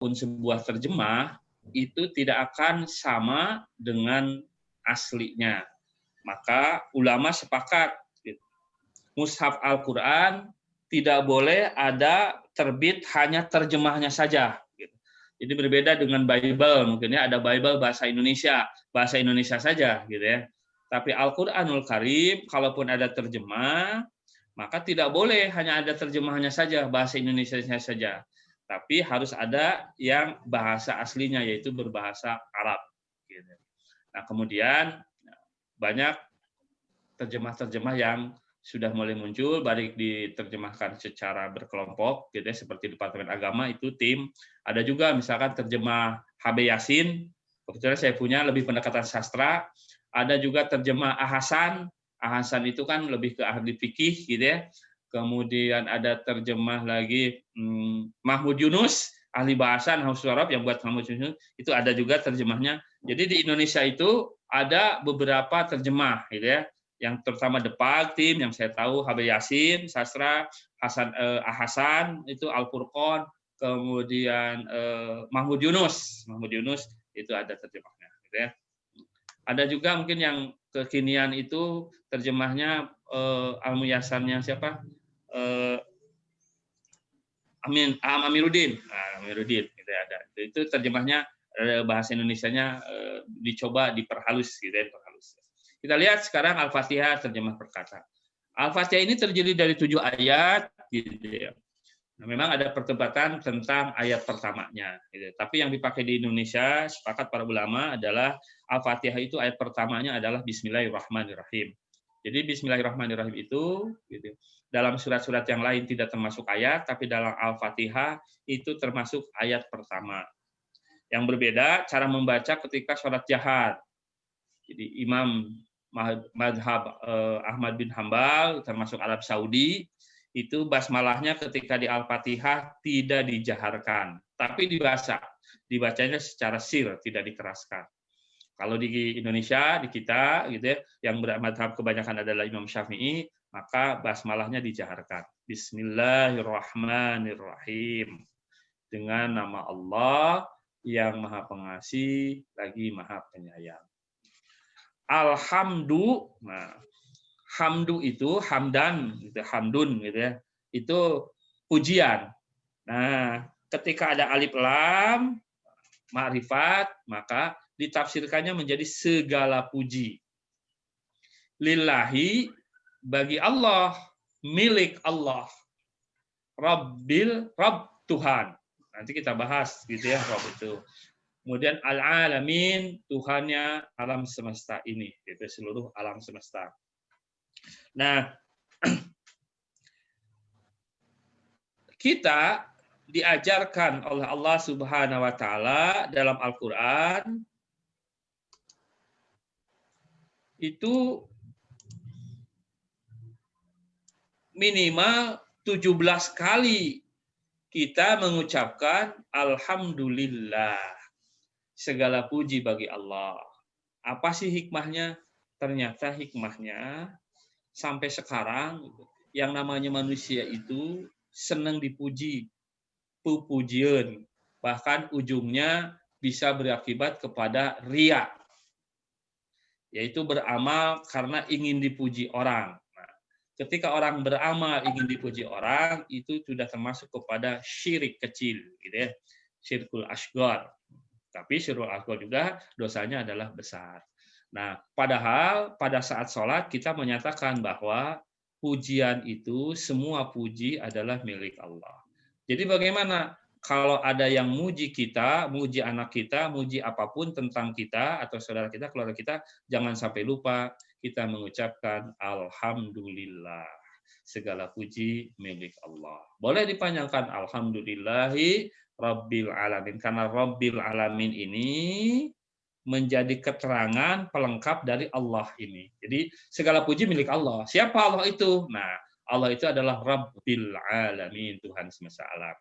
sebuah terjemah itu tidak akan sama dengan aslinya. Maka ulama sepakat mushaf Al-Quran tidak boleh ada terbit hanya terjemahnya saja. Jadi berbeda dengan Bible, mungkin ya ada Bible bahasa Indonesia saja gitu ya. Tapi Al-Qur'anul Karim kalaupun ada terjemah, maka tidak boleh hanya ada terjemahnya saja, bahasa Indonesianya saja. Tapi harus ada yang bahasa aslinya yaitu berbahasa Arab gitu. Nah, kemudian banyak terjemah-terjemah yang sudah mulai muncul, baik diterjemahkan secara berkelompok, gitu ya, seperti Departemen Agama itu tim. Ada juga misalkan terjemah HB Yasin, kebetulan saya punya lebih pendekatan sastra. Ada juga terjemah Ahasan, Ahasan itu kan lebih ke ahli fikih, gitu ya. Kemudian ada terjemah lagi Mahmud Yunus, ahli bahasa Nahwu Arab yang buat Mahmud Yunus, itu ada juga terjemahnya. Jadi di Indonesia itu ada beberapa terjemah, gitu ya yang terutama Depag tim yang saya tahu HB Yasin sastra Hasan itu Al Furqon kemudian Mahmud Yunus itu ada terjemahnya gitu ya. Ada juga mungkin yang kekinian itu terjemahnya Al Muyasannya siapa Amiruddin gitu ya, ada itu terjemahnya bahasa Indonesianya dicoba diperhalus gitu ya, diperhalus. Kita lihat sekarang Al-Fatihah terjemah perkata. Al-Fatihah ini terdiri dari 7 ayat, gitu ya. Nah, memang ada perdebatan tentang ayat pertamanya. Gitu. Tapi yang dipakai di Indonesia, sepakat para ulama adalah Al-Fatihah itu ayat pertamanya adalah Bismillahirrahmanirrahim. Jadi Bismillahirrahmanirrahim itu, gitu, dalam surat-surat yang lain tidak termasuk ayat, tapi dalam Al-Fatihah itu termasuk ayat pertama. Yang berbeda cara membaca ketika sholat jahar. Jadi Imam Madhab Ahmad bin Hambal termasuk Arab Saudi itu basmalahnya ketika di Al-Fatihah tidak dijaharkan, tapi dibacanya secara sir, tidak dikeraskan. Kalau di Indonesia, di kita gitu ya, yang bermadhab kebanyakan adalah Imam Syafi'i, maka basmalahnya dijaharkan. Bismillahirrahmanirrahim. Dengan nama Allah yang Maha Pengasih lagi Maha Penyayang. Alhamdu, nah, hamdu itu hamdan, gitu, hamdun, gitu ya, itu pujian. Nah, ketika ada alif lam, ma'rifat, maka ditafsirkannya menjadi segala puji. Lillahi, bagi Allah, milik Allah. Rabbil, Rabb, Tuhan. Nanti kita bahas, gitu ya, Rabb itu. Kemudian al-alamin, Tuhannya alam semesta ini, yaitu seluruh alam semesta. Nah, kita diajarkan oleh Allah Subhanahu wa taala dalam Al-Qur'an itu minimal 17 kali kita mengucapkan alhamdulillah. Segala puji bagi Allah. Apa sih hikmahnya? Ternyata hikmahnya sampai sekarang yang namanya manusia itu senang dipuji, pujian, bahkan ujungnya bisa berakibat kepada riya, yaitu beramal karena ingin dipuji orang. Nah, ketika orang beramal ingin dipuji orang, itu sudah termasuk kepada syirik kecil, gitu ya, syirkul asghar. Tapi syirkul asghar juga dosanya adalah besar. Nah, padahal pada saat sholat kita menyatakan bahwa pujian itu, semua puji adalah milik Allah. Jadi bagaimana kalau ada yang muji kita, muji anak kita, muji apapun tentang kita atau saudara kita, keluarga kita, jangan sampai lupa kita mengucapkan alhamdulillah. Segala puji milik Allah. Boleh dipanjangkan alhamdulillahi Rabbil Alamin. Karena Rabbil Alamin ini menjadi keterangan pelengkap dari Allah ini. Jadi segala puji milik Allah. Siapa Allah itu? Nah, Allah itu adalah Rabbil Alamin, Tuhan semesta alam.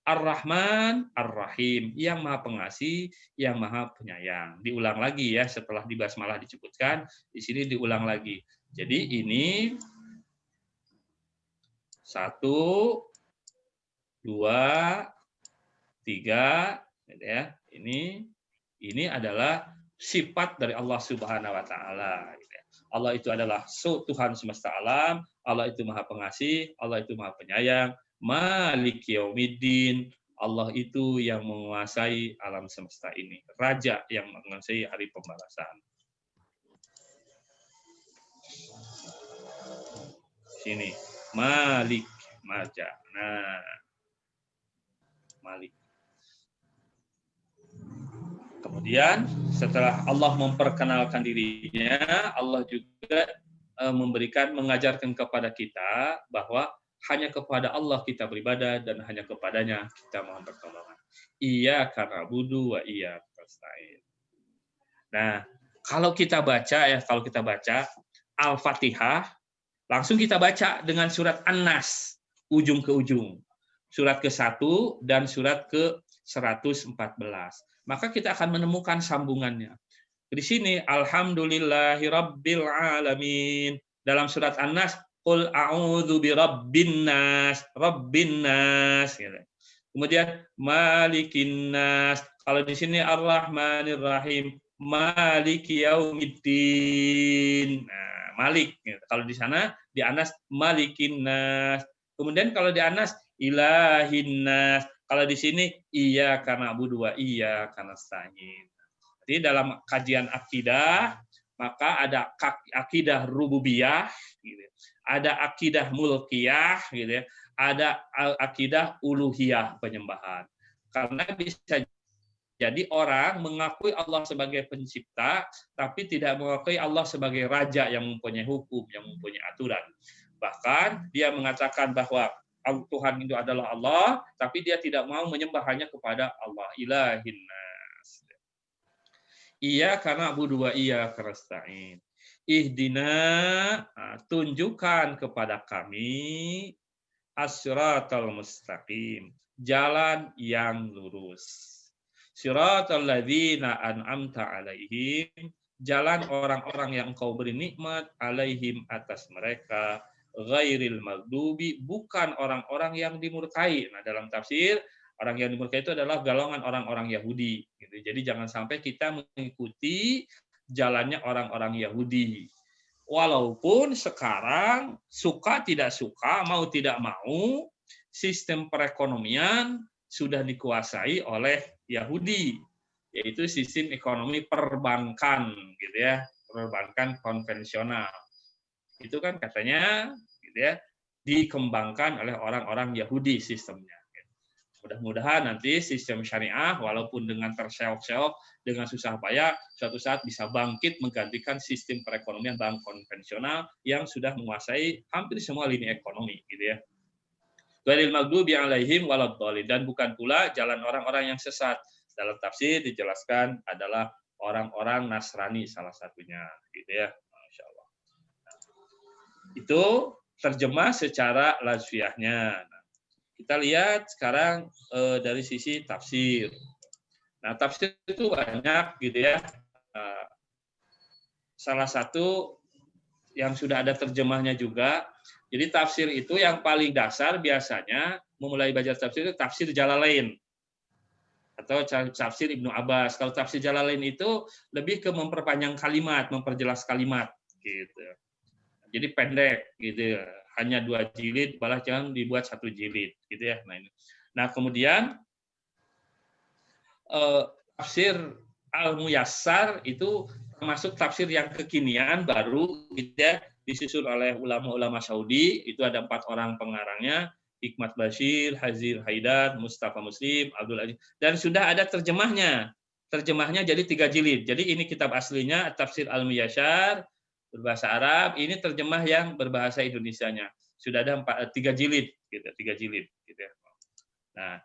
Ar-Rahman, Ar-Rahim, yang Maha Pengasih, yang Maha Penyayang. Diulang lagi ya, setelah di basmalah disebutkan, di sini diulang lagi. Jadi ini 1, 2, 3, Gitu ya. Ini adalah sifat dari Allah Subhanahu wa taala. Gitu ya. Allah itu adalah Tuhan semesta alam, Allah itu Maha Pengasih, Allah itu Maha Penyayang, Maliki Yaumiddin. Allah itu yang menguasai alam semesta ini, Raja yang menguasai hari pembalasan. Sini, Malik, Maja. Nah, Malik. Kemudian setelah Allah memperkenalkan dirinya, Allah juga mengajarkan kepada kita bahwa hanya kepada Allah kita beribadah dan hanya kepadanya kita mohon pertolongan. Iyyaka na'budu wa iyyaka nasta'in. Nah, kalau kita baca Al-Fatihah, langsung kita baca dengan surat An-Nas ujung ke ujung. Surat ke-1 dan surat ke-114. Maka kita akan menemukan sambungannya. Di sini alhamdulillahirabbil alamin. Dalam surat An-Nas qul a'udzu birabbin nas, rabbin nas gitu. Kemudian malikin nas. Kalau di sini ar-rahmanir rahim, maliki yaumiddin. Nah, Malik gitu. Kalau di sana di Anas malikin nas. Kemudian kalau di Anas ilahin nas. Kalau di sini iyyaka na'budu wa iyyaka nasta'in. Jadi dalam kajian akidah, maka ada akidah rububiyah, gitu. Ada akidah mulkiyah, gitu ya. Ada akidah uluhiyah penyembahan. Karena bisa jadi orang mengakui Allah sebagai pencipta, tapi tidak mengakui Allah sebagai raja yang mempunyai hukum, yang mempunyai aturan. Bahkan dia mengatakan bahwa Tuhan itu adalah Allah, tapi dia tidak mau menyembah hanya kepada Allah, ilahin. Iya karena na'budu wa iyyaka nasta'in. Ihdina, tunjukkan kepada kami as-siratal mustaqim, jalan yang lurus. Siratal ladzina an'amta alaihim, jalan orang-orang yang engkau beri nikmat alaihim atas mereka, ghairil maghdubi, bukan orang-orang yang dimurkai. Nah, dalam tafsir orang yang dimurkai itu adalah golongan orang-orang Yahudi. Gitu. Jadi jangan sampai kita mengikuti jalannya orang-orang Yahudi. Walaupun sekarang suka tidak suka, mau tidak mau, sistem perekonomian sudah dikuasai oleh Yahudi, yaitu sistem ekonomi perbankan, gitu ya, perbankan konvensional. Itu kan katanya, gitu ya, dikembangkan oleh orang-orang Yahudi sistemnya. Mudah-mudahan nanti sistem syariah walaupun dengan terseok-seok, dengan susah payah, suatu saat bisa bangkit menggantikan sistem perekonomian bank konvensional yang sudah menguasai hampir semua lini ekonomi, gitu ya. Ghairil maghdubi alaihim waladdallin, dan bukan pula jalan orang-orang yang sesat. Dalam tafsir dijelaskan adalah orang-orang Nasrani salah satunya, gitu ya. Masya Allah. Itu terjemah secara lazfiahnya. Kita lihat sekarang dari sisi tafsir. Nah, tafsir itu banyak, gitu ya. Salah satu yang sudah ada terjemahnya juga. Jadi tafsir itu yang paling dasar biasanya memulai belajar tafsir itu tafsir Jalalain atau tafsir Ibnu Abbas. Kalau tafsir Jalalain itu lebih ke memperpanjang kalimat, memperjelas kalimat, gitu. Jadi pendek, gitu. Hanya 2 jilid, malah jangan dibuat 1 jilid, gitu ya. Nah, kemudian tafsir Al-Muyassar itu termasuk tafsir yang kekinian baru, gitu ya, disusun oleh ulama-ulama Saudi. Itu ada 4 orang pengarangnya, Hikmat Bashir, Hazir Haidar, Mustafa Muslim, Abdul Aziz, dan sudah ada terjemahnya. Terjemahnya jadi 3 jilid. Jadi ini kitab aslinya, tafsir Al-Muyassar berbahasa Arab, ini terjemah yang berbahasa Indonesianya. Sudah ada 3 jilid, gitu, 3 jilid, gitu ya. Nah,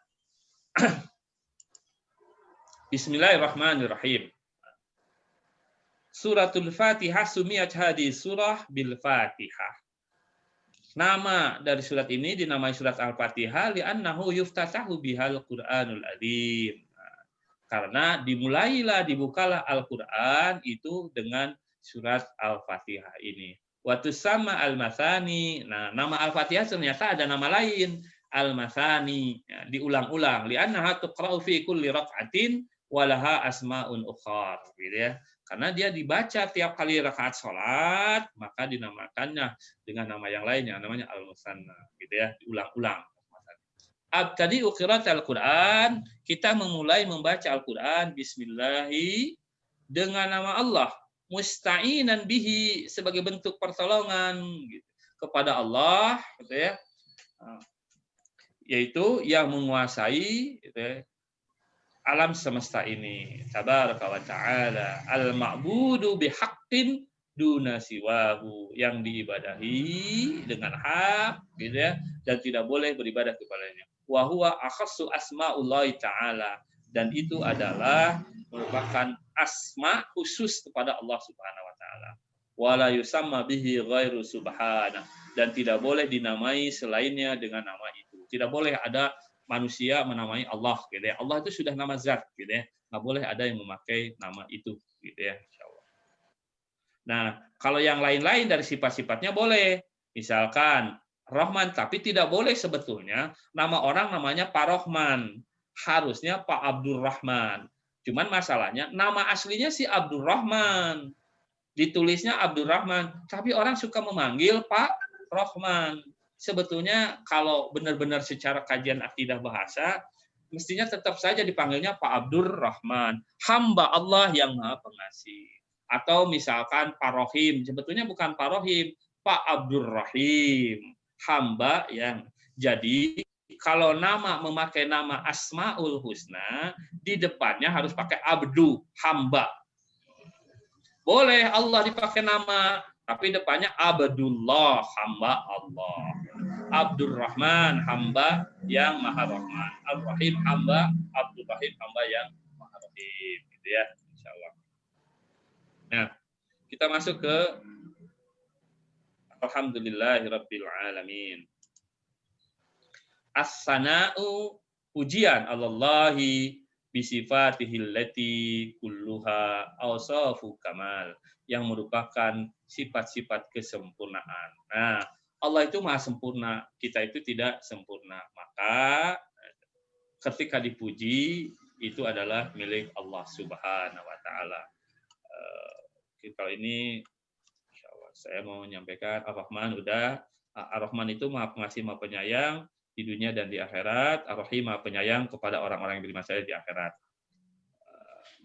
Bismillahirrahmanirrahim. Suratul Fatihah sumiyat hadis surah bil Fatihah. Nama dari surat ini dinamai surat Al-Fatihah li'annahu yuftatahu bihal Qur'anul Azim. Karena dibukalah Al-Qur'an itu dengan surat Al-Fatihah ini. Waktu sama Al-Mathani. Nah, nama Al-Fatihah ternyata ada nama lain. al-mathani, ya, diulang-ulang. Li'annaha tuqra'u fi kulli raq'atin walaha asma'un ukhar, gitu ya. Karena dia dibaca tiap kali rakaat sholat, maka dinamakannya dengan nama yang lainnya, namanya al-musanna, gitu ya, diulang-ulang. Tadi qira'at al-Quran, kita memulai membaca Al-Quran, Bismillahi, dengan nama Allah, musta'inan bihi, sebagai bentuk pertolongan gitu, kepada Allah, gitu ya, yaitu yang menguasai gitu ya, alam semesta ini, tabaraka wa ta'ala, al-ma'budu bihaqqin duna siwahu, yang diibadahi dengan hak, gitu ya, dan tidak boleh beribadah kepadanya. Wa huwa akhassu asma'ullahi ta'ala, dan itu adalah merupakan asma khusus kepada Allah Subhanahu wa taala. Wala yusamma bihi ghairu subhana, dan tidak boleh dinamai selainnya dengan nama itu. Tidak boleh ada manusia menamai Allah, gitu ya. Allah itu sudah nama zat, gitu ya. Nggak boleh ada yang memakai nama itu, gitu ya. Insyaallah. Nah, kalau yang lain-lain dari sifat-sifatnya boleh. Misalkan Rahman, tapi tidak boleh sebetulnya nama orang namanya Pak Rahman. Harusnya Pak Abdurrahman. Cuman masalahnya nama aslinya si Abdurrahman. Ditulisnya Abdurrahman, tapi orang suka memanggil Pak Rahman. Sebetulnya kalau benar-benar secara kajian akidah bahasa, mestinya tetap saja dipanggilnya Pak Abdurrahman, hamba Allah yang Maha Pengasih. Atau misalkan Pak Rohim, sebetulnya bukan Pak Rohim, Pak Abdurrahim, hamba yang. Jadi kalau nama memakai nama Asmaul Husna, di depannya harus pakai abdu, hamba. Boleh Allah dipakai nama, tapi depannya Abdullah, hamba Allah. Abdurrahman, hamba yang Maha Rahman. Ar-Rahim, hamba. Abdurrahim, hamba yang Maha Rahim. Gitu ya, insyaallah. Nah, kita masuk ke Alhamdulillahirabbil alamin. As-sana'u, pujian Allahi bisifatihil lati kulluha awsafu kamal, yang merupakan sifat-sifat kesempurnaan. Nah, Allah itu maha sempurna, kita itu tidak sempurna. Maka ketika dipuji itu adalah milik Allah Subhanahu wa taala. Kalau ini insyaallah saya mau menyampaikan Ar-Rahman udah. Ar-Rahman itu Maha Pengasih, Maha Penyayang di dunia dan di akhirat. Ar-Rahim, Maha Penyayang kepada orang-orang yang beriman saja di akhirat.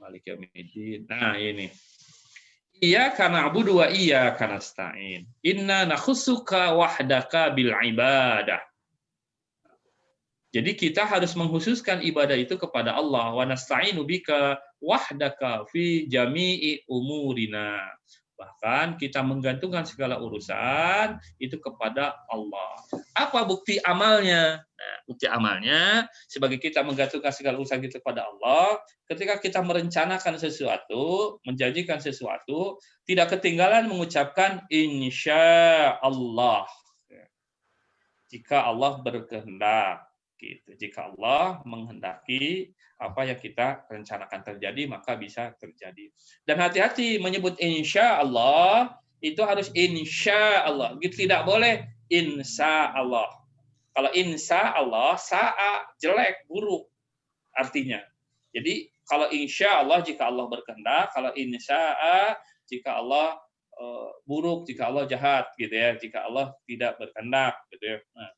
Maliki yaumiddin. Nah, ini. Iyyaka na'budu wa iyyaka nasta'in. Inna nakhussuka wahdaka bil ibadah. Jadi kita harus menghususkan ibadah itu kepada Allah. Wa nasta'inu bika wahdaka fi jami'i umurina. Bahkan kita menggantungkan segala urusan itu kepada Allah. Apa bukti amalnya? Nah, bukti amalnya sebagai kita menggantungkan segala urusan itu kepada Allah, ketika kita merencanakan sesuatu, menjanjikan sesuatu, tidak ketinggalan mengucapkan insya Allah. Jika Allah berkehendak. Gitu. Jika Allah menghendaki apa yang kita rencanakan terjadi, maka bisa terjadi. Dan hati-hati menyebut insya Allah, itu harus insya Allah. Tidak boleh insya Allah. Kalau insya Allah, sa'a, jelek, buruk artinya. Jadi kalau insya Allah jika Allah berkehendak, kalau insya'a jika Allah buruk, jika Allah jahat, gitu ya. Jika Allah tidak berkehendak, gitu ya. Nah.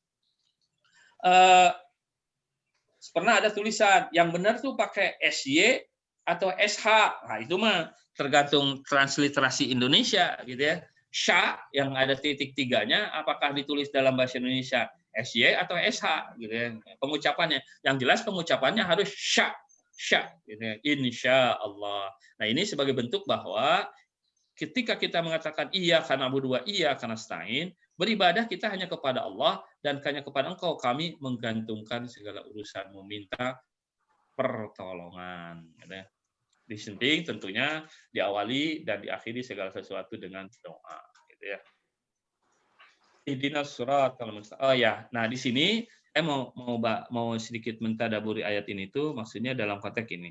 Pernah ada tulisan yang benar tuh pakai SY atau SH. Nah, itu mah tergantung transliterasi Indonesia gitu ya. Sya yang ada titik tiganya apakah ditulis dalam bahasa Indonesia SY atau SH gitu ya. Pengucapannya yang jelas pengucapannya harus sya gitu ya. Insya Allah. Nah, ini sebagai bentuk bahwa ketika kita mengatakan iya karena berdua iya karena nasta'in, beribadah kita hanya kepada Allah dan hanya kepada Engkau kami menggantungkan segala urusan, meminta pertolongan. Di samping tentunya diawali dan diakhiri segala sesuatu dengan doa. Gitu ya. Ihdinas siratal mustaqim. Oh ya, nah di sini mau sedikit mentadaburi ayat ini tuh maksudnya dalam konteks ini.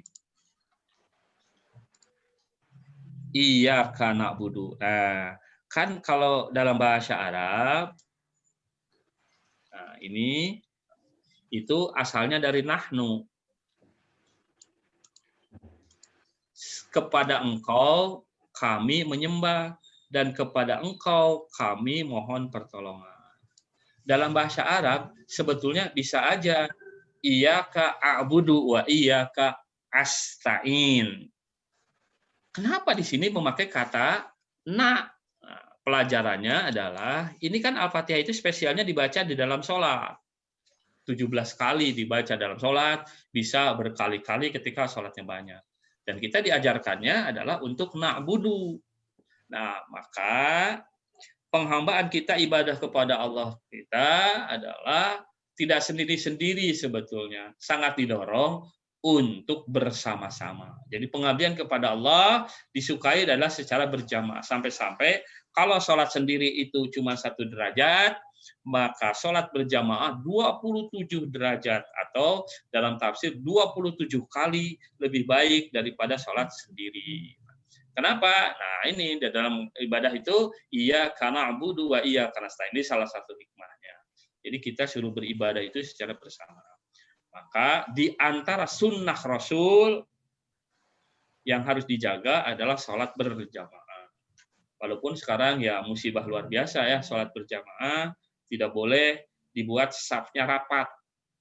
Iyyaka na'budu. Nah, kan kalau dalam bahasa Arab, nah ini Itu asalnya dari nahnu. Kepada engkau kami menyembah dan kepada engkau kami mohon pertolongan. Dalam bahasa Arab sebetulnya bisa aja iyyaka a'budu wa iyyaka asta'in. Kenapa di sini memakai kata na? Nah, pelajarannya adalah ini kan Al-Fatihah itu spesialnya dibaca di dalam sholat. 17 kali dibaca dalam sholat, bisa berkali-kali ketika sholatnya banyak. Dan kita diajarkannya adalah untuk na'budu. Nah, maka penghambaan kita ibadah kepada Allah kita adalah tidak sendiri-sendiri sebetulnya. Sangat didorong untuk bersama-sama. Jadi pengabdian kepada Allah disukai adalah secara berjamaah. Sampai-sampai kalau sholat sendiri itu cuma 1 derajat, maka sholat berjamaah 27 derajat atau dalam tafsir 27 kali lebih baik daripada sholat sendiri. Kenapa? Nah ini dalam ibadah itu iya karena abudu wa iya karena nasta'in. Ini salah satu hikmahnya. Jadi kita suruh beribadah itu secara bersama. Maka di antara sunnah Rasul yang harus dijaga adalah sholat berjamaah. Walaupun sekarang ya musibah luar biasa ya, sholat berjamaah tidak boleh dibuat safnya rapat.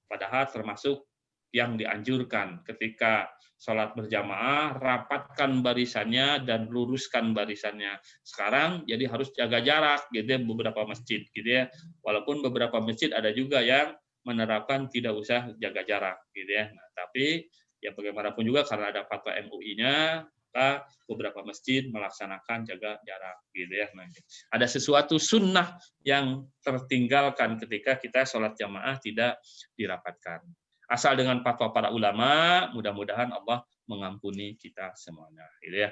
Padahal termasuk yang dianjurkan ketika sholat berjamaah, rapatkan barisannya dan luruskan barisannya. Sekarang jadi harus jaga jarak gitu ya, beberapa masjid gitu ya. Walaupun beberapa masjid ada juga yang menerapkan tidak usah jaga jarak gitu ya. Nah, tapi ya bagaimanapun juga karena ada fatwa MUI-nya, maka beberapa masjid melaksanakan jaga jarak gitu ya. Nah, ada sesuatu sunnah yang tertinggalkan ketika kita sholat jamaah tidak dirapatkan. Asal dengan fatwa para ulama, mudah-mudahan Allah mengampuni kita semuanya, gitu ya.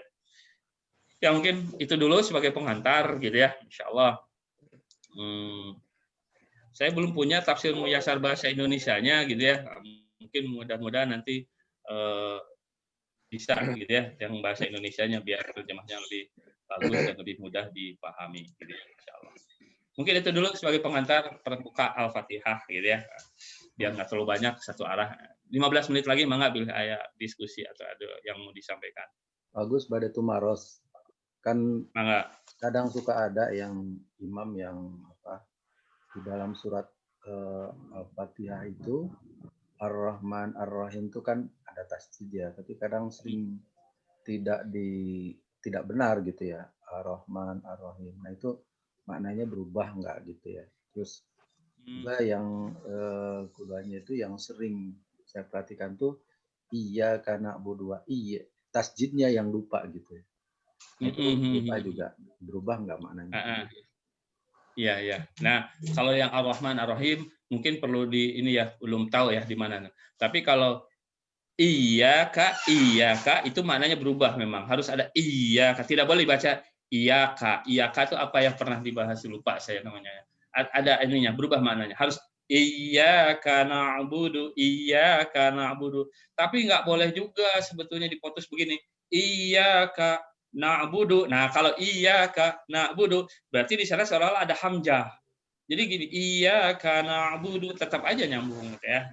Ya mungkin itu dulu sebagai pengantar, gitu ya, Insya Allah. Saya belum punya tafsir muyasar bahasa Indonesianya, gitu ya. Mungkin mudah-mudahan nanti bisa, gitu ya, yang bahasa Indonesianya biar terjemahnya lebih bagus dan lebih mudah dipahami, gitu ya, Insya Allah. Mungkin itu dulu sebagai pengantar permuka Al-Fatihah, gitu ya. Biar nggak terlalu banyak satu arah. 15 menit lagi mangga bila ada diskusi atau ada yang mau disampaikan. Bagus, Badatul Maros. Kan Mangga. kadang suka ada yang imam yang di dalam surat Al-Fatihah itu Ar-Rahman Ar-Rahim itu kan ada tasdid ya, tapi kadang sering tidak benar gitu ya, Ar-Rahman Ar-Rahim. Nah itu maknanya berubah nggak gitu ya. Terus juga yang keduanya itu yang sering saya perhatikan tuh iya karena bodua iya tasjidnya yang lupa gitu ya. Nah, itu lupa juga berubah nggak maknanya? Iya ya. Nah kalau yang Ar-Rahman Ar-Rahim mungkin perlu di ini ya belum tahu ya di mana. Tapi kalau iya kak itu maknanya berubah memang harus ada iya kak. Tidak boleh baca iya kak itu apa yang pernah dibahas lupa saya namanya. Ada ininya berubah maknanya harus iyyaka na'budu tapi nggak boleh juga sebetulnya diputus begini iyyaka na'budu. Nah kalau iyyaka na'budu berarti di sana seolah-olah ada hamzah. Jadi gini iyyaka na'budu tetap aja nyambung gitu ya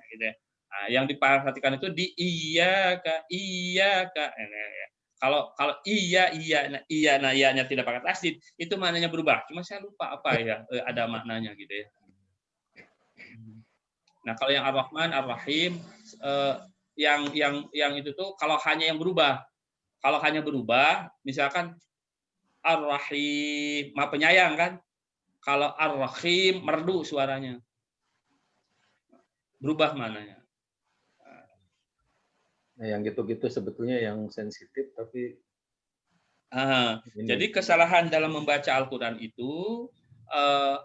Nah, yang diperhatikan itu di iyyaka. Kalau iyanya tidak pakai tasdid itu maknanya berubah. Cuma saya lupa apa ya ada maknanya gitu ya. Nah, kalau yang Ar-Rahman Ar-Rahim yang itu tuh kalau hanya yang berubah. Kalau hanya berubah, misalkan Ar-Rahim, Maha Penyayang kan? Kalau Ar-Rahim merdu suaranya. Berubah maknanya. Nah, yang gitu-gitu sebetulnya yang sensitif tapi jadi kesalahan dalam membaca Al-Quran itu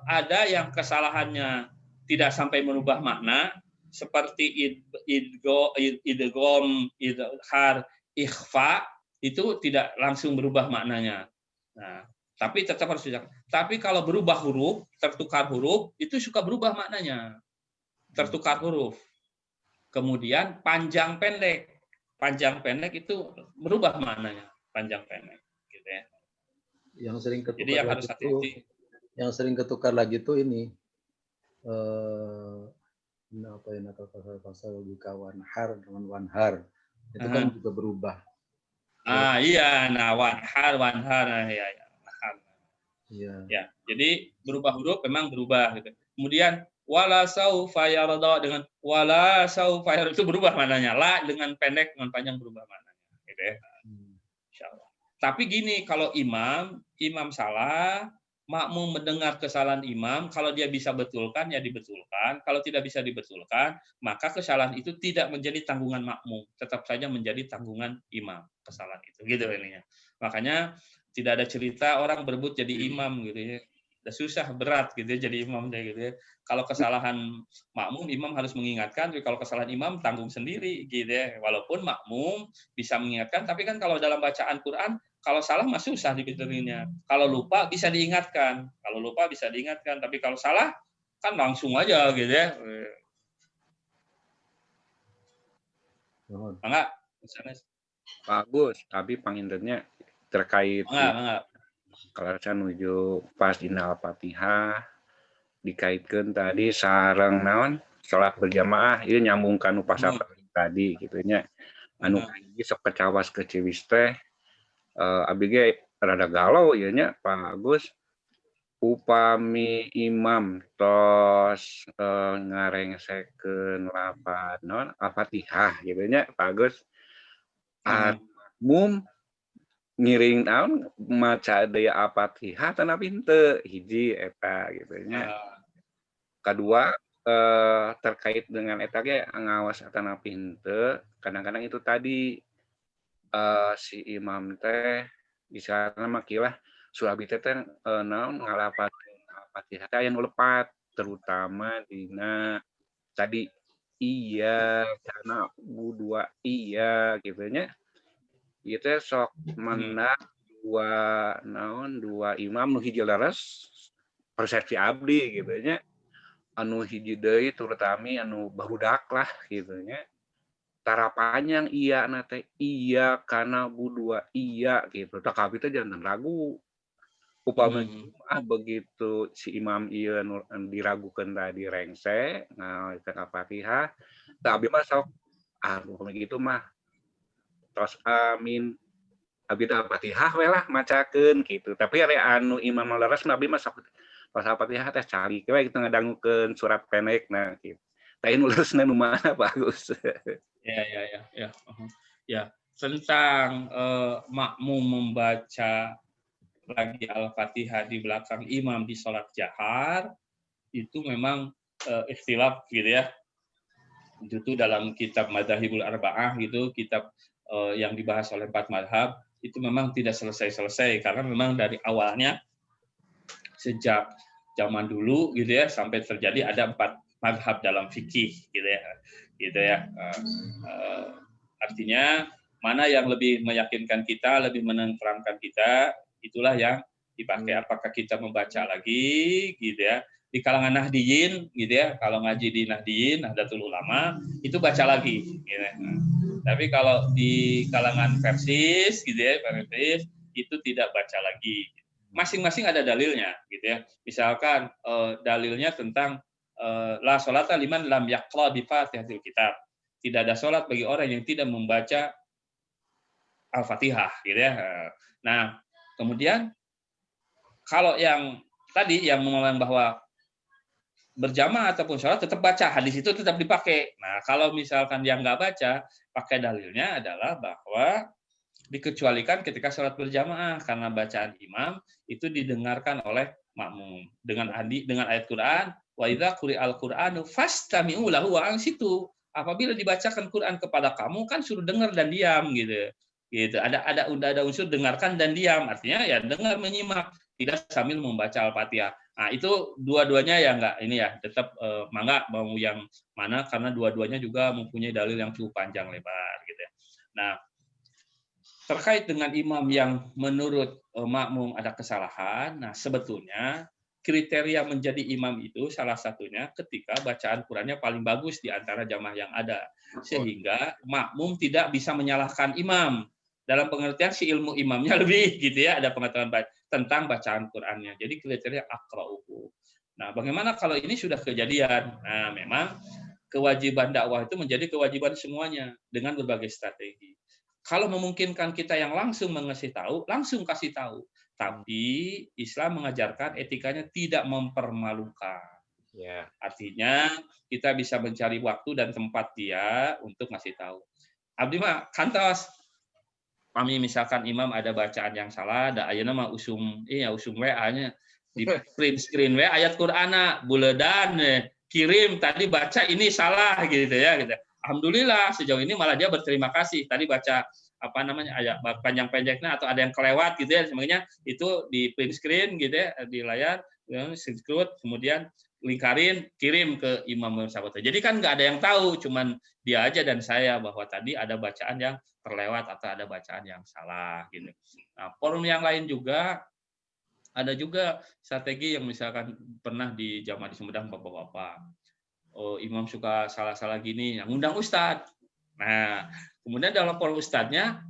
ada yang kesalahannya tidak sampai merubah makna seperti idgham, idhar, ikhfa itu tidak langsung berubah maknanya. Nah, tapi tetap harus dijaga. Tapi kalau berubah huruf, tertukar huruf itu suka berubah maknanya. Tertukar huruf. Kemudian panjang pendek. Panjang pendek itu berubah maknanya, panjang pendek gitu ya. Yang sering ketukar Jadi yang harus hati-hati. Yang sering ketukar lagi tuh ini Inna apa yang nakal pasal bika wanhar dengan wanhar. Itu kan Aha. juga berubah. Iya, nah wanhar, nah, ya, wanhar. Iya. Ya, jadi berubah huruf memang berubah gitu. Kemudian wala saufa yarda dengan wala saufa yarda itu berubah maknanya. La dengan pendek dengan panjang berubah maknanya, gitu ya. Insyaallah. Tapi gini, kalau imam salah, makmum mendengar kesalahan imam, kalau dia bisa betulkan ya dibetulkan, kalau tidak bisa dibetulkan, maka kesalahan itu tidak menjadi tanggungan makmum, tetap saja menjadi tanggungan imam kesalahan itu. Gitu ininya. Makanya tidak ada cerita orang berebut jadi imam gitu ya. Udah susah berat gitu ya jadi imam gitu ya. Kalau kesalahan makmum imam harus mengingatkan, tapi kalau kesalahan imam tanggung sendiri gitu ya. Walaupun makmum bisa mengingatkan, tapi kan kalau dalam bacaan Quran kalau salah mah susah dibetulnya. Kalau lupa bisa diingatkan. Kalau lupa bisa diingatkan, tapi kalau salah kan langsung aja gitu ya. Enggak, Bagus, tapi pangintennya terkait enggak. kalau saya nuju pas dina Al-Fatihah dikaitkan tadi sareng naon salat berjamaah ini nyambungkan upasa tadi gitu nya anu hiji sok kecawas ke ciwis teh abdi ge rada galau ieu nya Pak Agus upami imam tos ngarengsekeun lapan naon Al-Fatihah gitu nya Pak Agus mum ngiring naon maca deui Al-Fatihah tanapi henteu hiji eta gitu nya. Kedua terkait dengan eta ge ngawas tanapi henteu kadang-kadang itu tadi si imam teh misalna mah kieu surah abdi teh naon ngalapakeun Al-Fatihah teh aya nu lepat terutama dina tadi iya karena dua iya gitu nya. Ieu teh sok menang dua imam nu hiji leres persepsi abdi gitu nya anu hiji deui terutama anu barudak lah gitu nya tara panjang iya na teh iya kana dua iya gitu tah kabeh teh jangan ragu upami begitu si imam ieu diragukeun tadi rengse ngawacan Al-Fatihah tah abdi mah sok begitu mah tos amin abdi teh Al-Fatihah we lah macakeun gitu. Tapi area anu imam leres nabi mah sok pas Al-Fatihah teh cari we kita ngadangukeun surat pendek nah gitu. Tah nu leresna nu mana bagus. Ya. Ya, tentang makmum membaca lagi Al-Fatihah di belakang imam di sholat jahar itu memang ikhtilaf gitu ya. Itu dalam kitab Madzhabul Arba'ah gitu, kitab yang dibahas oleh 4 mazhab itu memang tidak selesai-selesai karena memang dari awalnya sejak zaman dulu gitu ya sampai terjadi ada 4 mazhab dalam fikih gitu ya. Artinya mana yang lebih meyakinkan kita, lebih menenteramkan kita, itulah yang dipakai. Apakah kita membaca lagi gitu ya di kalangan Nahdiyin gitu ya, kalau ngaji di Nahdiyin, Nahdlatul Ulama itu baca lagi gitu ya. Tapi kalau di kalangan Persis gitu ya, Persis itu tidak baca lagi. Masing-masing ada dalilnya gitu ya. Misalkan dalilnya tentang la sholata liman lam yaqra bi Fatihatil Kitab. Tidak ada sholat bagi orang yang tidak membaca Al-Fatihah gitu ya. Nah, kemudian kalau yang tadi yang mengatakan bahwa berjamaah ataupun sholat tetap baca, hadis itu tetap dipakai. Nah, kalau misalkan yang nggak baca, pakai dalilnya adalah bahwa dikecualikan ketika sholat berjamaah karena bacaan imam itu didengarkan oleh makmum dengan ayat Quran wa idza quri'al qur'anu fastami'u lahu wa ansitu. Apabila dibacakan Quran kepada kamu kan suruh dengar dan diam gitu. Ada unsur dengarkan dan diam, artinya ya dengar menyimak, tidak sambil membaca Al-Fatihah. Nah, itu dua-duanya ya enggak ini ya, tetap mangga mau yang mana karena dua-duanya juga mempunyai dalil yang cukup panjang lebar gitu ya. Nah, terkait dengan imam yang menurut makmum ada kesalahan, nah sebetulnya kriteria menjadi imam itu salah satunya ketika bacaan Qurannya paling bagus di antara jamaah yang ada. Sehingga makmum tidak bisa menyalahkan imam. Dalam pengertian si ilmu imamnya lebih gitu ya, ada pengetahuan tentang bacaan Qurannya. Jadi kriteria aqra'uhu. Nah, bagaimana kalau ini sudah kejadian? Nah, memang kewajiban dakwah itu menjadi kewajiban semuanya dengan berbagai strategi. Kalau memungkinkan kita yang langsung mengasih tahu, langsung kasih tahu. Tapi Islam mengajarkan etikanya tidak mempermalukan. Ya. Artinya kita bisa mencari waktu dan tempat dia untuk ngasih tahu. Abdi mah kantos. Kami misalkan imam ada bacaan yang salah, da ayeuna mah usum WA-nya di print screen we ayat Qur'ana buledan kirim tadi baca ini salah gitu ya gitu. Alhamdulillah sejauh ini malah dia berterima kasih. Tadi baca apa namanya ayat panjang-pendeknya atau ada yang kelewat gitu ya semuanya itu di print screen gitu ya di layar screenshot kemudian lingkarin kirim ke imam sahabat. Jadi kan nggak ada yang tahu, cuman dia aja dan saya bahwa tadi ada bacaan yang terlewat atau ada bacaan yang salah gitu. Nah, forum yang lain juga ada juga strategi yang misalkan pernah di jamaah di Sumedang bapak-bapak. Oh, imam suka salah-salah gini, yang undang ustadz. Nah, kemudian dalam forum ustadznya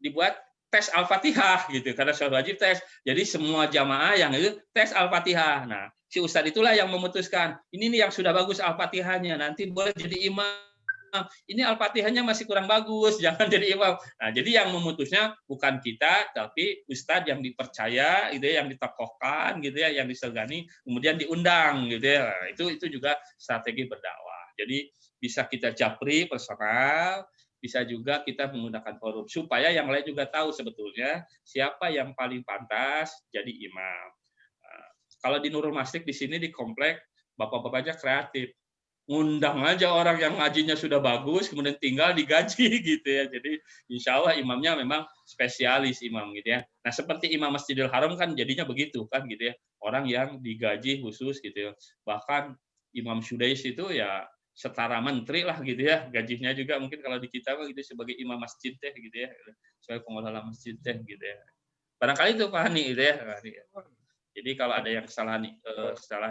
dibuat tes Al-Fatihah gitu karena sholat wajib tes. Jadi semua jamaah yang itu tes Al-Fatihah. Nah, si ustadz itulah yang memutuskan. Ini nih yang sudah bagus Al-Fatihahnya, nanti boleh jadi imam. Ini Al-Fatihahnya masih kurang bagus, jangan jadi imam. Nah, jadi yang memutusnya bukan kita, tapi ustadz yang dipercaya, gitu ya, yang ditokohkan, gitu ya, yang disegani, kemudian diundang, gitu ya. Nah, itu juga strategi berdakwah. Jadi bisa kita japri personal, bisa juga kita menggunakan forum supaya yang lain juga tahu sebetulnya siapa yang paling pantas jadi imam. Nah, kalau di Nurul Masjid di sini di komplek, bapak-bapaknya kreatif. Ngundang aja orang yang ngajinya sudah bagus, kemudian tinggal digaji gitu ya. Jadi insya Allah imamnya memang spesialis imam gitu ya. Nah seperti Imam Masjidil Haram kan jadinya begitu kan gitu ya. Orang yang digaji khusus gitu ya. Bahkan Imam Sudais itu ya setara menteri lah gitu ya. Gajinya juga mungkin kalau di kita gitu sebagai imam masjid teh gitu ya. Sebagai pengelola masjid teh gitu ya. Barangkali itu Pak Hani gitu ya. Jadi kalau ada yang salah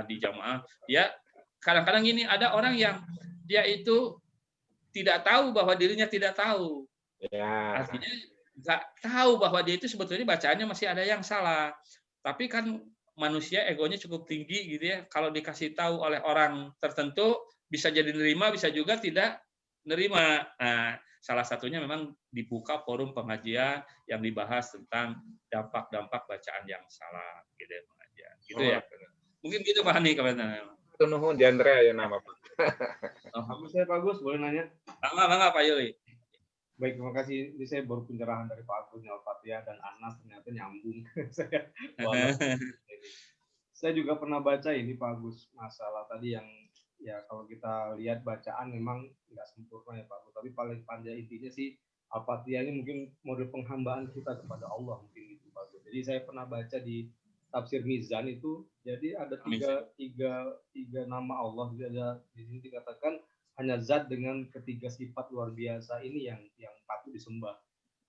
di jamaah, ya kadang-kadang gini, ada orang yang dia itu tidak tahu bahwa dirinya tidak tahu. Ya. Artinya nggak tahu bahwa dia itu sebetulnya bacaannya masih ada yang salah. Tapi kan manusia egonya cukup tinggi gitu ya. Kalau dikasih tahu oleh orang tertentu bisa jadi nerima, bisa juga tidak nerima. Nah, salah satunya memang dibuka forum pengajian yang dibahas tentang dampak-dampak bacaan yang salah gitu ya pengajian. Gitu ya. Mungkin gitu Pak Hani kabarnya. Nuhun Diandra ya nama Pak. Aku saya Pak Agus boleh nanya? Bangga Pak Yuli. Baik, terima kasih. Ini saya baru pencerahan dari Pak Agus, Al-Fatihah dan Anas ternyata nyambung. Saya juga pernah baca ini Pak Agus masalah tadi yang ya kalau kita lihat bacaan memang nggak sempurna ya Pak Agus, tapi paling panjang intinya sih Al-Fatihah ini mungkin model penghambaan kita kepada Allah mungkin gitu Pak Agus. Jadi saya pernah baca di tafsir Mizan itu, jadi ada tiga nama Allah. Jadi ada di sini dikatakan hanya zat dengan ketiga sifat luar biasa ini yang patut disembah.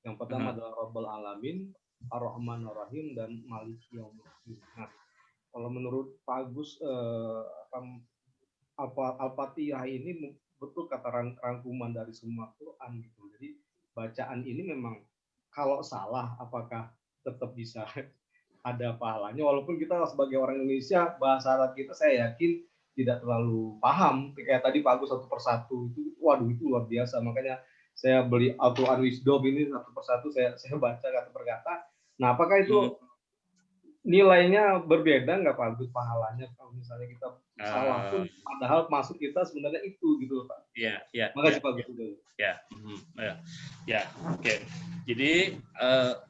Yang pertama adalah Rabbul Alamin, Ar-Rahman Ar-Rahim, dan Maliki Yaumiddin. Nah, kalau menurut Pak Agus, Al-Fatihah ini betul kata rangkuman dari semua Quran gitu. Jadi bacaan ini memang kalau salah apakah tetap bisa ada pahalanya, walaupun kita sebagai orang Indonesia bahasa Arab kita saya yakin tidak terlalu paham. Kayak tadi Pak Agus satu persatu itu, waduh itu luar biasa. Makanya saya beli Al-Quran Wisdom ini satu persatu saya baca kata per kata. Nah, apakah itu nilainya berbeda nggak Pak Agus pahalanya kalau misalnya kita salah pun padahal maksud kita sebenarnya itu gitu Pak. Iya. Makasih Pak Agus. Ya, oke. Jadi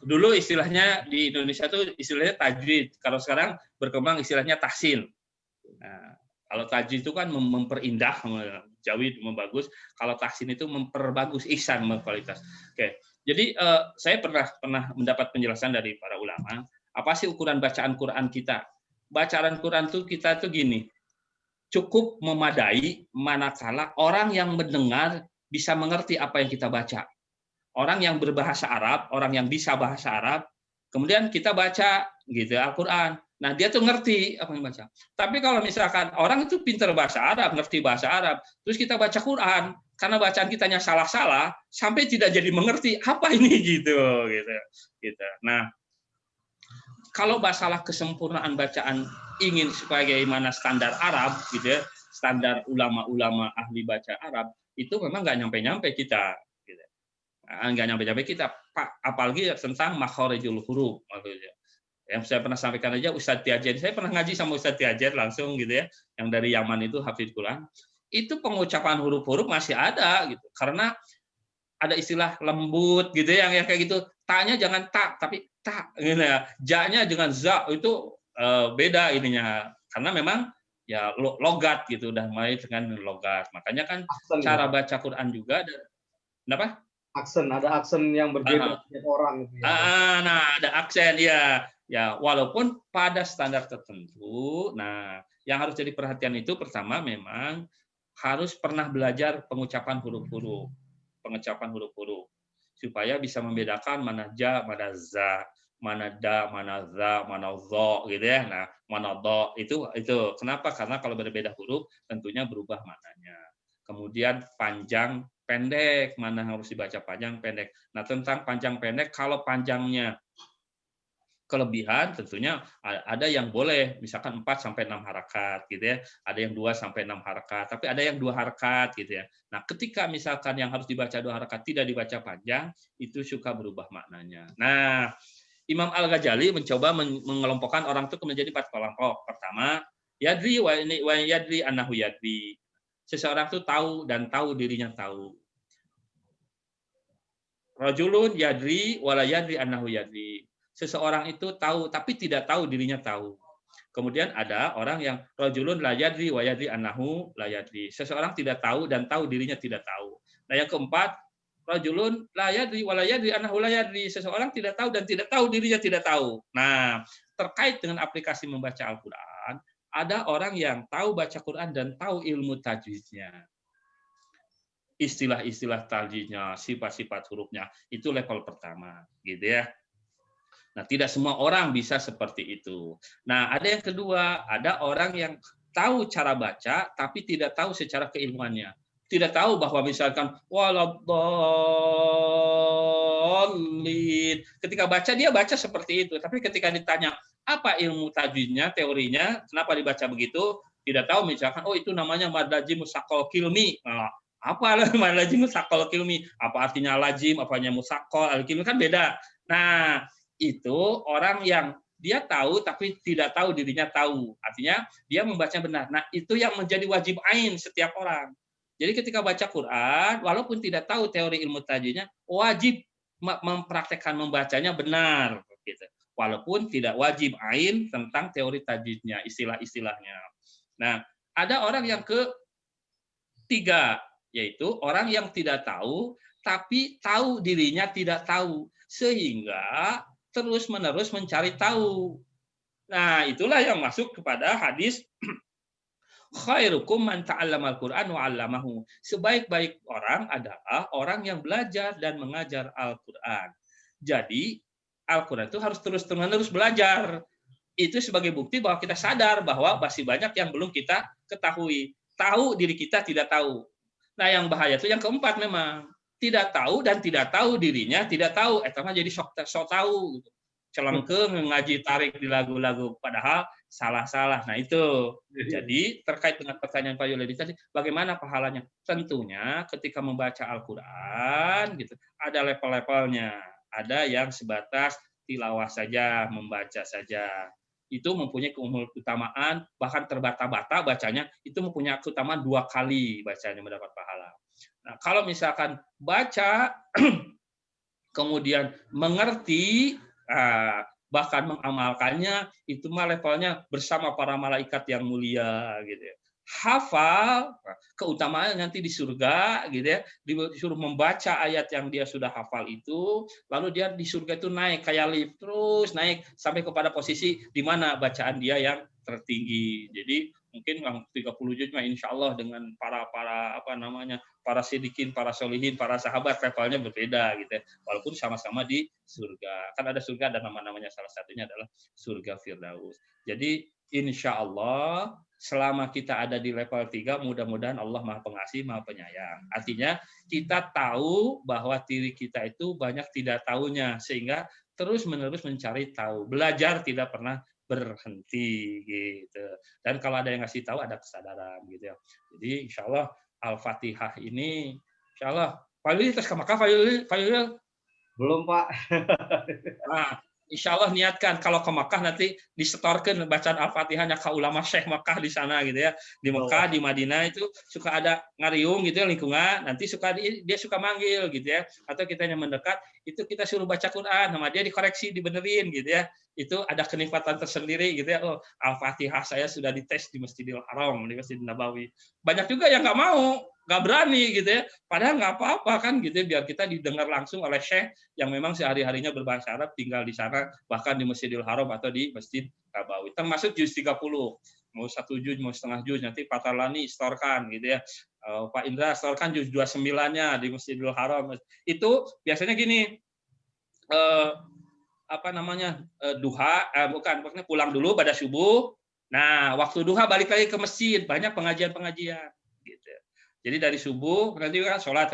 dulu istilahnya di Indonesia tuh istilahnya tajwid. Kalau sekarang berkembang istilahnya tahsin. Nah, kalau tajwid itu kan memperindah, jawid membagus. Kalau tahsin itu memperbagus, ihsan kualitas. Oke. Jadi saya pernah mendapat penjelasan dari para ulama. Apa sih ukuran bacaan Quran kita? Bacaan Quran tuh kita tuh gini. Cukup memadai manakala orang yang mendengar bisa mengerti apa yang kita baca. Orang yang berbahasa Arab, orang yang bisa bahasa Arab, kemudian kita baca gitu Al-Qur'an. Nah, dia tuh ngerti apa yang baca. Tapi kalau misalkan orang itu pintar bahasa Arab, ngerti bahasa Arab, terus kita baca Quran, karena bacaan kitanya salah-salah, sampai tidak jadi mengerti apa ini gitu. Nah, kalau masalah kesempurnaan bacaan ingin sebagaimana standar Arab gitu ya, standar ulama-ulama ahli baca Arab itu memang nggak nyampe-nyampe kita. Gitu. Nggak nyampe-nyampe kita, Pak, apalagi tentang makhorijul huruf. Yang saya pernah sampaikan aja Ustadz Tiajen, saya pernah ngaji sama Ustadz Tiajen langsung gitu ya, yang dari Yaman itu hafidz Quran. Itu pengucapan huruf-huruf masih ada gitu, karena ada istilah lembut gitu ya, yang kayak gitu. Ta-nya jangan tak, tapi tak gitu ya. Ja-nya dengan za, itu beda ininya, karena memang ya logat gitu, udah mulai dengan logat. Makanya kan Aksen, cara ya. baca Quran juga kenapa? Ada aksen yang berbeda setiap orang gitu ya. Nah, ada aksen ya. Ya, walaupun pada standar tertentu. Nah, yang harus jadi perhatian itu pertama memang harus pernah belajar pengucapan huruf-huruf. Pengucapan huruf-huruf supaya bisa membedakan mana ja, mana za, mana da, mana za, mana zo gitu ya. Nah, mana do itu kenapa? Karena kalau berbeda huruf tentunya berubah maknanya. Kemudian panjang pendek, mana harus dibaca panjang pendek. Nah, tentang panjang pendek, kalau panjangnya kelebihan tentunya ada yang boleh misalkan 4 sampai 6 harakat gitu ya. Ada yang 2 sampai 6 harakat, tapi ada yang 2 harakat gitu ya. Nah, ketika misalkan yang harus dibaca 2 harakat tidak dibaca panjang, itu suka berubah maknanya. Nah, Imam Al-Ghazali mencoba mengelompokkan orang itu menjadi 4 kelompok. Pertama, yadri wa yadri annahu yadri. Seseorang itu tahu dan tahu dirinya tahu. Rajulun yadri wala yadri annahu yadri. Seseorang itu tahu tapi tidak tahu dirinya tahu. Kemudian ada orang yang rajulun la yadri wa yadri annahu la yadri. Seseorang tidak tahu dan tahu dirinya tidak tahu. Nah, yang keempat, rajulun la yadri wa la yadri annahu la yadri. Seseorang tidak tahu dan tidak tahu dirinya tidak tahu. Nah, terkait dengan aplikasi membaca Al-Qur'an, ada orang yang tahu baca Quran dan tahu ilmu tajwidnya. Istilah-istilah tajwidnya, sifat-sifat hurufnya, itu level pertama, gitu ya. Nah, tidak semua orang bisa seperti itu. Nah, ada yang kedua, ada orang yang tahu cara baca, tapi tidak tahu secara keilmuannya. Tidak tahu bahwa misalkan, waladhdallin. Ketika baca, dia baca seperti itu. Tapi ketika ditanya, apa ilmu tajwidnya, teorinya, kenapa dibaca begitu, tidak tahu misalkan, oh itu namanya mad lazim musaqqal kilmi. Nah, apa mad lazim musaqqal kilmi? Apa artinya lazim, apanya musaqqal, al-kilmi kan beda. Nah, itu orang yang dia tahu tapi tidak tahu dirinya tahu. Artinya dia membacanya benar. Nah, itu yang menjadi wajib ain setiap orang. Jadi ketika baca Quran, walaupun tidak tahu teori ilmu tajwidnya, wajib mempraktekkan membacanya benar gitu. Walaupun tidak wajib ain tentang teori tajwidnya, istilah-istilahnya. Nah, ada orang yang ketiga, yaitu orang yang tidak tahu tapi tahu dirinya tidak tahu, sehingga terus-menerus mencari tahu. Nah, itulah yang masuk kepada hadis khairukum man ta'allamal Qur'an wa 'allamahu. Sebaik-baik orang adalah orang yang belajar dan mengajar Al-Qur'an. Jadi, Al-Qur'an itu harus terus-menerus belajar. Itu sebagai bukti bahwa kita sadar bahwa masih banyak yang belum kita ketahui. Tahu diri kita tidak tahu. Nah, yang bahaya itu yang keempat memang. Tidak tahu dan tidak tahu dirinya tidak tahu. Eta jadi sok tahu gitu. Celengkeung ngaji tarik di lagu-lagu padahal salah-salah. Nah, itu. Jadi terkait dengan pertanyaan Pak Yuledi tadi, bagaimana pahalanya? Tentunya ketika membaca Al-Qur'an gitu, ada level-levelnya. Ada yang sebatas tilawah saja, membaca saja. Itu mempunyai keutamaan, bahkan terbata-bata bacanya, itu mempunyai keutamaan 2 kali bacanya mendapat pahala. Nah, kalau misalkan baca, kemudian mengerti, bahkan mengamalkannya, itu mah levelnya bersama para malaikat yang mulia gitu ya. Hafal, keutamaannya nanti di surga gitu ya, disuruh membaca ayat yang dia sudah hafal itu, lalu dia di surga itu naik kayak lift, terus naik sampai kepada posisi di mana bacaan dia yang tertinggi. Jadi mungkin 30 juz mah insya Allah dengan para sidikin, para solihin, para sahabat levelnya berbeda gitu ya. Walaupun sama-sama di surga. Kan ada surga, ada nama-namanya, salah satunya adalah surga Firdaus. Jadi insya Allah selama kita ada di level 3, mudah-mudahan Allah Maha Pengasih, Maha Penyayang. Artinya kita tahu bahwa diri kita itu banyak tidak tahunya, sehingga terus-menerus mencari tahu. Belajar tidak pernah berhenti gitu. Dan kalau ada yang ngasih tahu ada kesadaran gitu ya. Jadi insya Allah Al-Fatihah ini insya Allah Pak Yuli terus ke Makkah Pak Yuli Belum, Pak. Nah, insya Allah niatkan kalau ke Makkah nanti disetorkan bacaan Al-Fatihahnya ke ulama Syekh Makkah di sana gitu ya. Di Makkah, di Madinah itu suka ada ngariung gitu ya lingkungan, nanti dia suka manggil gitu ya. Atau kita yang mendekat, itu kita suruh baca Quran, sama dia dikoreksi, dibenerin gitu ya. Itu ada kenikmatan tersendiri gitu ya. Oh, Al-Fatihah saya sudah dites di Masjidil Haram, di Masjid Nabawi. Banyak juga yang nggak mau, nggak berani gitu ya. Padahal nggak apa-apa kan gitu ya, biar kita didengar langsung oleh Syekh yang memang sehari-harinya berbahasa Arab, tinggal di sana, bahkan di Masjidil Haram atau di Masjid Nabawi. Termasuk juz 30. Mau 1 juz, mau setengah juz, nanti Pak Tarlani istorkan gitu ya. Pak Indra istorkan juz 29-nya di Masjidil Haram. Itu biasanya gini, duha, bukan pulang dulu pada subuh. Nah, waktu duha balik lagi ke masjid, banyak pengajian-pengajian gitu. Jadi dari subuh nanti kan sholat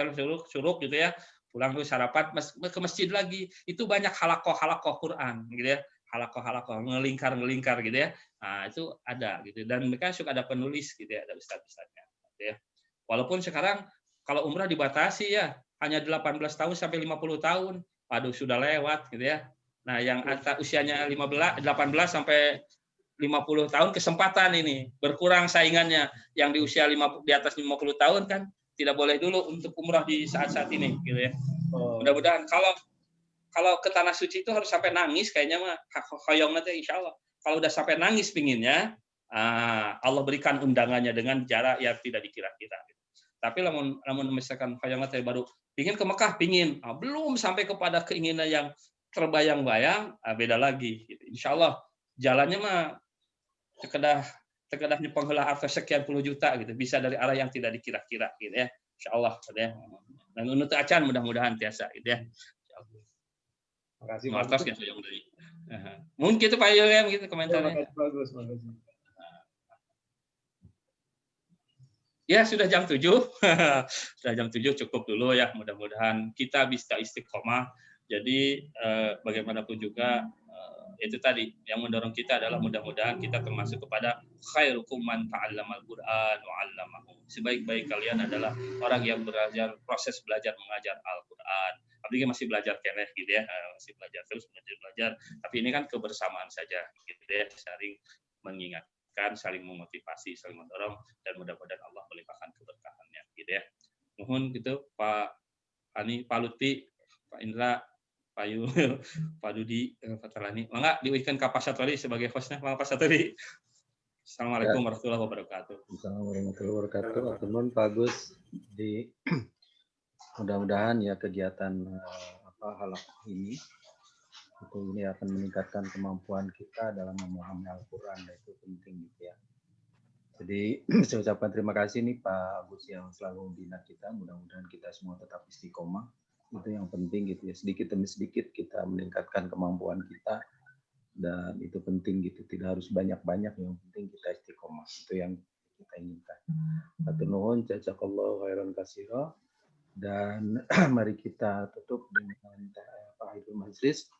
suruk gitu ya, pulang dulu sarapan ke masjid lagi. Itu banyak halakoh Quran gitu ya, halakoh ngelingkar gitu ya. Nah, itu ada gitu, dan mereka suka ada penulis gitu ya, ada ustaz-ustaznya gitu ya. Walaupun sekarang kalau umrah dibatasi ya, hanya 18 tahun sampai 50 tahun. Waduh, sudah lewat gitu ya. Nah, yang usianya 18 sampai 50 tahun kesempatan ini berkurang saingannya. Yang di usia di atas 50 tahun kan tidak boleh dulu untuk umrah di saat-saat ini gitu ya. Mudah-mudahan kalau ke tanah suci itu harus sampai nangis kayaknya mah hoyong nanti insya Allah. Kalau udah sampai nangis pinginnya, Allah berikan undangannya dengan cara yang tidak dikira-kira. Tapi namun misalkan hoyong nanti baru pingin ke Mekah, belum sampai kepada keinginan yang terbayang-bayang, beda lagi. Gitu. Insya Allah jalannya mah sekedar penghela harta sekian puluh juta gitu, bisa dari arah yang tidak dikira-kira gitu ya. Insya Allah gitu ya. Dan untuk acan mudah-mudahan tiasa gitu ya. Terima kasih Pak Yuli. Mungkin itu Pak Yuli gitu komentarnya. Bagus. Ya, sudah jam 7. Sudah jam 7 cukup dulu ya. Mudah-mudahan kita bisa istiqomah. Jadi bagaimanapun juga itu tadi yang mendorong kita adalah mudah-mudahan kita termasuk kepada khairukum man ta'allamal Qur'an wa 'allamahu. Sebaik-baik kalian adalah orang yang proses belajar mengajar Al-Qur'an. Apalagi masih belajar keneh gitu ya, masih belajar terus belajar. Tapi ini kan kebersamaan saja gitu ya, saling mengingatkan, saling memotivasi, saling mendorong, dan mudah-mudahan Allah melimpahkan keberkahannya gitu ya. Mohon gitu Pak Ani, Pak Lutfi, Pak Indra, Pak Yul, Pak Dudi, Pak Tarlani. Mangga diuikan ke Pak Satori sebagai hostnya. Mangga Pak Satori. Assalamualaikum warahmatullahi wabarakatuh. Assalamualaikum warahmatullahi wabarakatuh. Teman Pak Gus, mudah-mudahan ya kegiatan halakoh ini akan meningkatkan kemampuan kita dalam memahami Al-Quran, dan itu penting gitu ya. Jadi saya ucapkan terima kasih nih Pak Gus yang selalu membina kita. Mudah-mudahan kita semua tetap istiqomah. Itu yang penting gitu ya, sedikit demi sedikit kita meningkatkan kemampuan kita, dan itu penting gitu, tidak harus banyak-banyak, yang penting kita istiqomah, itu yang kita inginkan. Hatur nuhun, jazakallahu khairan katsira, dan mari kita tutup dengan tahiyatul majlis.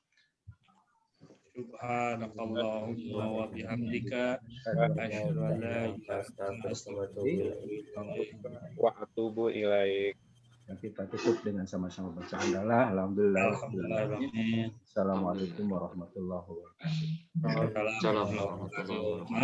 Subhanakallahumma wa bihamdika asyhadu an la ilaha illa anta wa atubu ilaik. Kita tutup dengan sama-sama baca alhamdulillah. Assalamualaikum warahmatullahi wabarakatuh. Assalamualaikum warahmatullahi wabarakatuh.